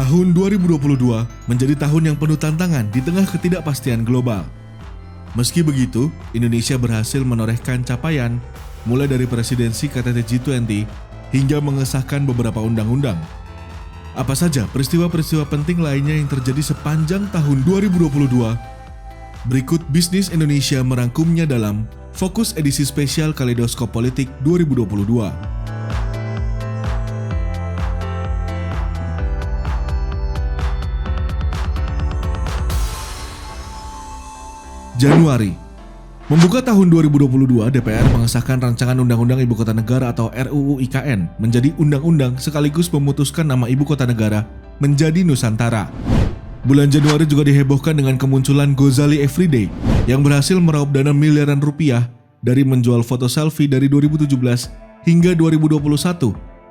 Tahun 2022 menjadi tahun yang penuh tantangan di tengah ketidakpastian global. Meski begitu, Indonesia berhasil menorehkan capaian mulai dari presidensi KTT G20 hingga mengesahkan beberapa undang-undang. Apa saja peristiwa-peristiwa penting lainnya yang terjadi sepanjang tahun 2022? Berikut Bisnis Indonesia merangkumnya dalam Fokus edisi spesial Kaleidoskop Politik 2022. Januari. Membuka tahun 2022, DPR mengesahkan rancangan Undang-Undang Ibu Kota Negara atau RUU IKN menjadi undang-undang sekaligus memutuskan nama Ibu Kota Negara menjadi Nusantara. Bulan Januari juga dihebohkan dengan kemunculan Gozali Everyday yang berhasil meraup dana miliaran rupiah dari menjual foto selfie dari 2017 hingga 2021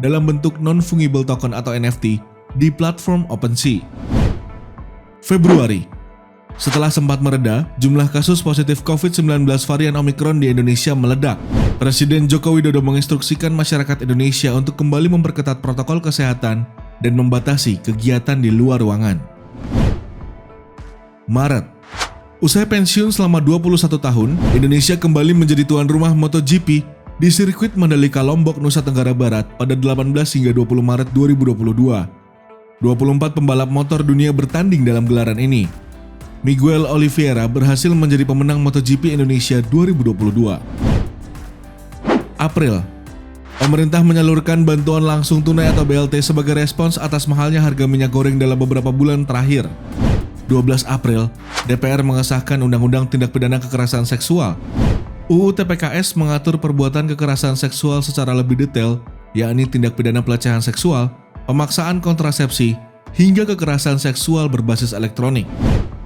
dalam bentuk non-fungible token atau NFT di platform OpenSea. Februari. Setelah sempat mereda, jumlah kasus positif COVID-19 varian Omicron di Indonesia meledak. Presiden Joko Widodo menginstruksikan masyarakat Indonesia untuk kembali memperketat protokol kesehatan dan membatasi kegiatan di luar ruangan. Maret. Usai pensiun selama 21 tahun, Indonesia kembali menjadi tuan rumah MotoGP di sirkuit Mandalika Lombok, Nusa Tenggara Barat pada 18 hingga 20 Maret 2022. 24 pembalap motor dunia bertanding dalam gelaran ini. Miguel Oliveira berhasil menjadi pemenang MotoGP Indonesia 2022. April. Pemerintah menyalurkan bantuan langsung tunai atau BLT sebagai respons atas mahalnya harga minyak goreng dalam beberapa bulan terakhir. 12 April, DPR mengesahkan Undang-Undang Tindak Pidana Kekerasan Seksual. UU TPKS mengatur perbuatan kekerasan seksual secara lebih detail, yakni tindak pidana pelecehan seksual, pemaksaan kontrasepsi, hingga kekerasan seksual berbasis elektronik.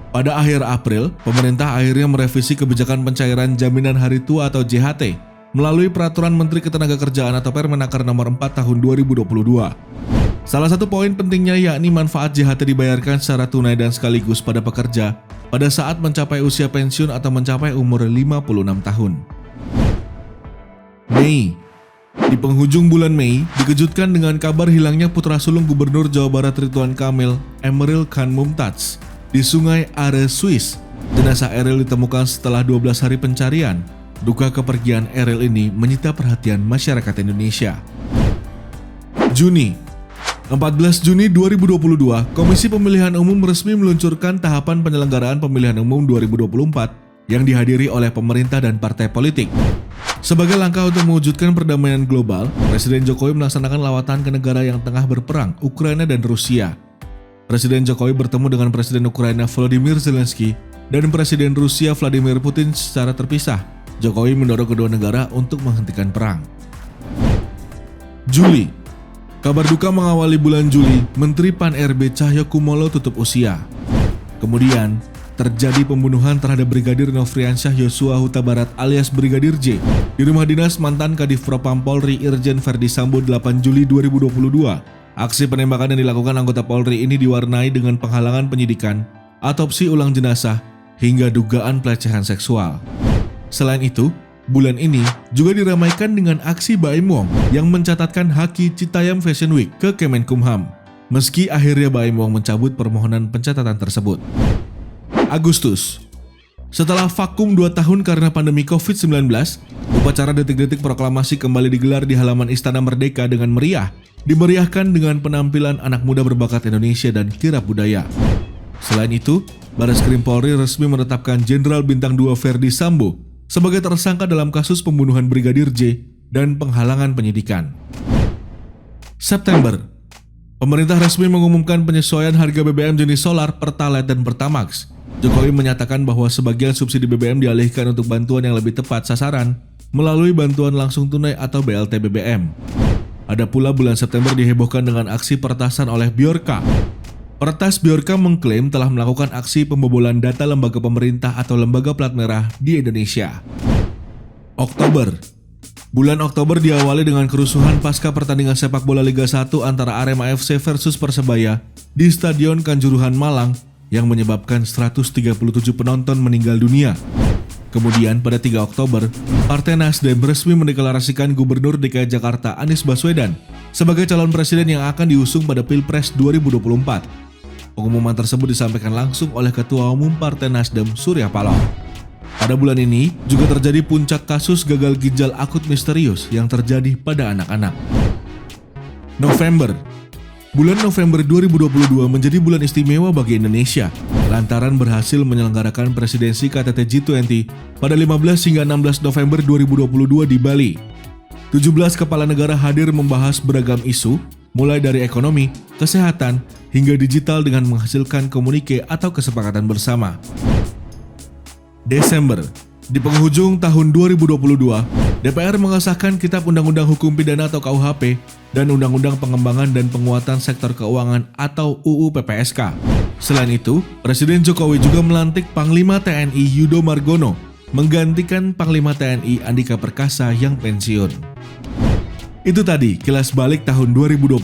Pada akhir April, pemerintah akhirnya merevisi kebijakan pencairan jaminan hari tua atau JHT melalui Peraturan Menteri Ketenagakerjaan atau Permenaker Nomor 4 Tahun 2022. Salah satu poin pentingnya yakni manfaat JHT dibayarkan secara tunai dan sekaligus pada pekerja pada saat mencapai usia pensiun atau mencapai umur 56 tahun. Mei. Di penghujung bulan Mei, dikejutkan dengan kabar hilangnya putra sulung Gubernur Jawa Barat Ridwan Kamil, Emeril Khan Mumtaz, di Sungai Are, Swiss. Jenazah Eril ditemukan setelah 12 hari pencarian. Duka kepergian Eril ini menyita perhatian masyarakat Indonesia. Juni. 14 Juni 2022, Komisi Pemilihan Umum resmi meluncurkan tahapan penyelenggaraan pemilihan umum 2024 yang dihadiri oleh pemerintah dan partai politik. Sebagai langkah untuk mewujudkan perdamaian global, Presiden Jokowi melaksanakan lawatan ke negara yang tengah berperang, Ukraina dan Rusia. Presiden Jokowi bertemu dengan Presiden Ukraina Volodymyr Zelensky dan Presiden Rusia Vladimir Putin secara terpisah. Jokowi mendorong kedua negara untuk menghentikan perang. Juli. Kabar duka mengawali bulan Juli, Menteri Pan-RB Cahyokumolo tutup usia. Kemudian, terjadi pembunuhan terhadap Brigadir Nofriansyah Yosua Huta Barat alias Brigadir J di rumah dinas mantan Kadif Propam Polri Irjen Verdi Sambo 8 Juli 2022. Aksi penembakan yang dilakukan anggota Polri ini diwarnai dengan penghalangan penyidikan, otopsi ulang jenazah, hingga dugaan pelecehan seksual. Selain itu, bulan ini juga diramaikan dengan aksi Baim Wong yang mencatatkan haki Citayam Fashion Week ke Kemenkumham. Meski akhirnya Baim Wong mencabut permohonan pencatatan tersebut. Agustus. Setelah vakum 2 tahun karena pandemi COVID-19, upacara detik-detik proklamasi kembali digelar di halaman Istana Merdeka dengan meriah. Dimeriahkan dengan penampilan anak muda berbakat Indonesia dan kirab budaya. Selain itu, Bareskrim Polri resmi menetapkan Jenderal Bintang 2 Verdi Sambo sebagai tersangka dalam kasus pembunuhan Brigadir J dan penghalangan penyidikan. September. Pemerintah resmi mengumumkan penyesuaian harga BBM jenis solar, Pertalite dan Pertamax. Jokowi menyatakan bahwa sebagian subsidi BBM dialihkan untuk bantuan yang lebih tepat sasaran melalui bantuan langsung tunai atau BLT BBM. Ada pula bulan September dihebohkan dengan aksi peretasan oleh Bjorka. Peretas Bjorka mengklaim telah melakukan aksi pembobolan data lembaga pemerintah atau lembaga plat merah di Indonesia. Oktober. Bulan Oktober diawali dengan kerusuhan pasca pertandingan sepak bola Liga 1 antara Arema FC versus Persebaya di Stadion Kanjuruhan Malang yang menyebabkan 137 penonton meninggal dunia. Kemudian pada 3 Oktober, Partai Nasdem resmi mendeklarasikan Gubernur DKI Jakarta Anies Baswedan sebagai calon presiden yang akan diusung pada Pilpres 2024. Pengumuman tersebut disampaikan langsung oleh Ketua Umum Partai Nasdem, Surya Paloh. Pada bulan ini juga terjadi puncak kasus gagal ginjal akut misterius yang terjadi pada anak-anak. November. Bulan November 2022 menjadi bulan istimewa bagi Indonesia lantaran berhasil menyelenggarakan presidensi KTT G20 pada 15 hingga 16 November 2022 di Bali. 17 kepala negara hadir membahas beragam isu, mulai dari ekonomi, kesehatan, hingga digital dengan menghasilkan komunike atau kesepakatan bersama. Desember. Di penghujung tahun 2022, DPR mengesahkan Kitab Undang-Undang Hukum Pidana atau KUHP dan Undang-Undang Pengembangan dan Penguatan Sektor Keuangan atau UU PPSK. Selain itu, Presiden Jokowi juga melantik Panglima TNI Yudo Margono menggantikan Panglima TNI Andika Perkasa yang pensiun. Itu tadi kilas balik tahun 2022.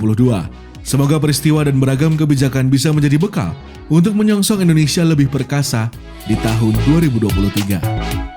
Semoga peristiwa dan beragam kebijakan bisa menjadi bekal untuk menyongsong Indonesia lebih perkasa di tahun 2023.